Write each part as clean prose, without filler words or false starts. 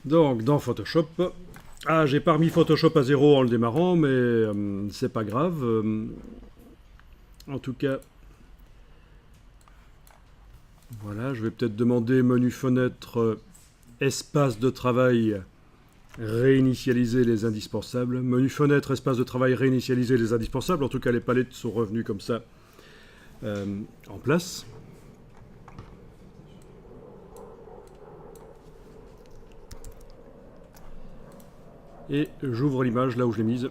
Donc, dans Photoshop, j'ai pas remis Photoshop à 0 en le démarrant, mais c'est pas grave. En tout cas, voilà, je vais peut-être demander menu fenêtre, espace de travail, réinitialiser les indispensables. Menu fenêtre, espace de travail, réinitialiser les indispensables. En tout cas, les palettes sont revenues comme ça en place. Et j'ouvre l'image là où je l'ai mise.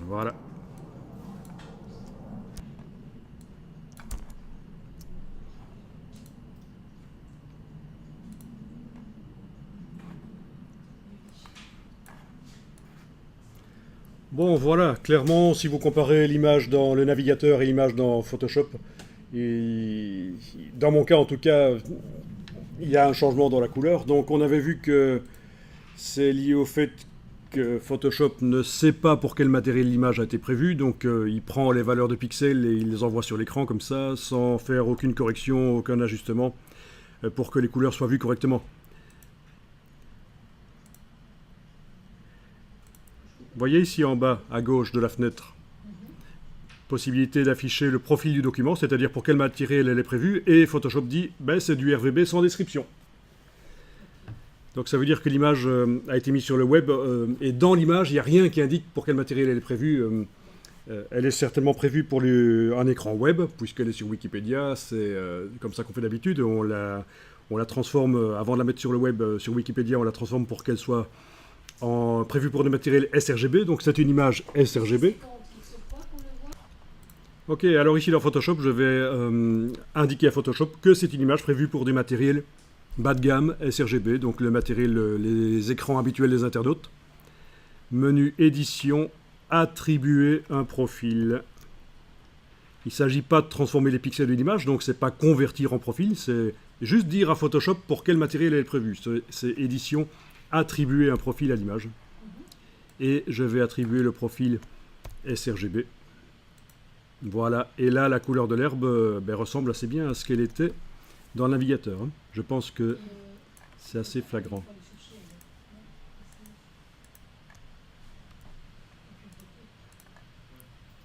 Voilà. Bon, voilà, clairement, si vous comparez l'image dans le navigateur et l'image dans Photoshop, dans mon cas en tout cas, il y a un changement dans la couleur. Donc on avait vu que c'est lié au fait que Photoshop ne sait pas pour quel matériel l'image a été prévue, donc il prend les valeurs de pixels et il les envoie sur l'écran comme ça, sans faire aucune correction, aucun ajustement, pour que les couleurs soient vues correctement. Vous voyez ici en bas, à gauche de la fenêtre, possibilité d'afficher le profil du document, c'est-à-dire pour quel matériel elle est prévue, et Photoshop dit, ben, c'est du RVB sans description. Donc ça veut dire que l'image a été mise sur le web, et dans l'image, il n'y a rien qui indique pour quel matériel elle est prévue. Elle est certainement prévue pour un écran web, puisqu'elle est sur Wikipédia, c'est comme ça qu'on fait d'habitude, on la transforme, avant de la mettre sur le web, sur Wikipédia, on la transforme pour qu'elle soit prévue pour des matériels sRGB, donc c'est une image sRGB. Ok, alors ici dans Photoshop, je vais indiquer à Photoshop que c'est une image prévue pour des matériels bas de gamme, sRGB, donc le matériel, les écrans habituels des internautes. Menu édition, attribuer un profil. Il ne s'agit pas de transformer les pixels d'une image, donc c'est pas convertir en profil, c'est juste dire à Photoshop pour quel matériel elle est prévue. C'est édition, attribuer un profil à l'image. Et je vais attribuer le profil sRGB. Voilà, et là la couleur de l'herbe ressemble assez bien à ce qu'elle était dans le navigateur. Je pense que c'est assez flagrant.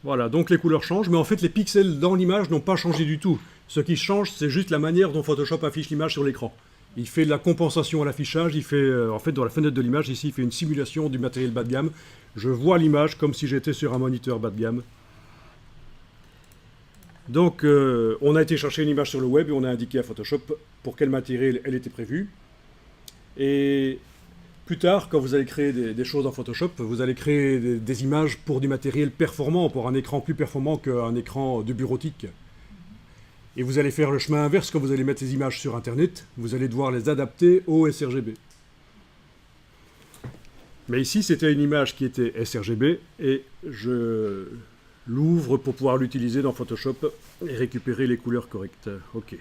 Voilà, donc les couleurs changent, mais en fait les pixels dans l'image n'ont pas changé du tout. Ce qui change, c'est juste la manière dont Photoshop affiche l'image sur l'écran. Il fait de la compensation à l'affichage, il fait, en fait dans la fenêtre de l'image, ici, il fait une simulation du matériel bas de gamme. Je vois l'image comme si j'étais sur un moniteur bas de gamme. Donc, on a été chercher une image sur le web et on a indiqué à Photoshop pour quel matériel elle était prévue. Et plus tard, quand vous allez créer des choses dans Photoshop, vous allez créer des images pour du matériel performant, pour un écran plus performant qu'un écran de bureautique. Et vous allez faire le chemin inverse quand vous allez mettre ces images sur Internet. Vous allez devoir les adapter au sRGB. Mais ici, c'était une image qui était sRGB et je l'ouvre pour pouvoir l'utiliser dans Photoshop et récupérer les couleurs correctes. Ok.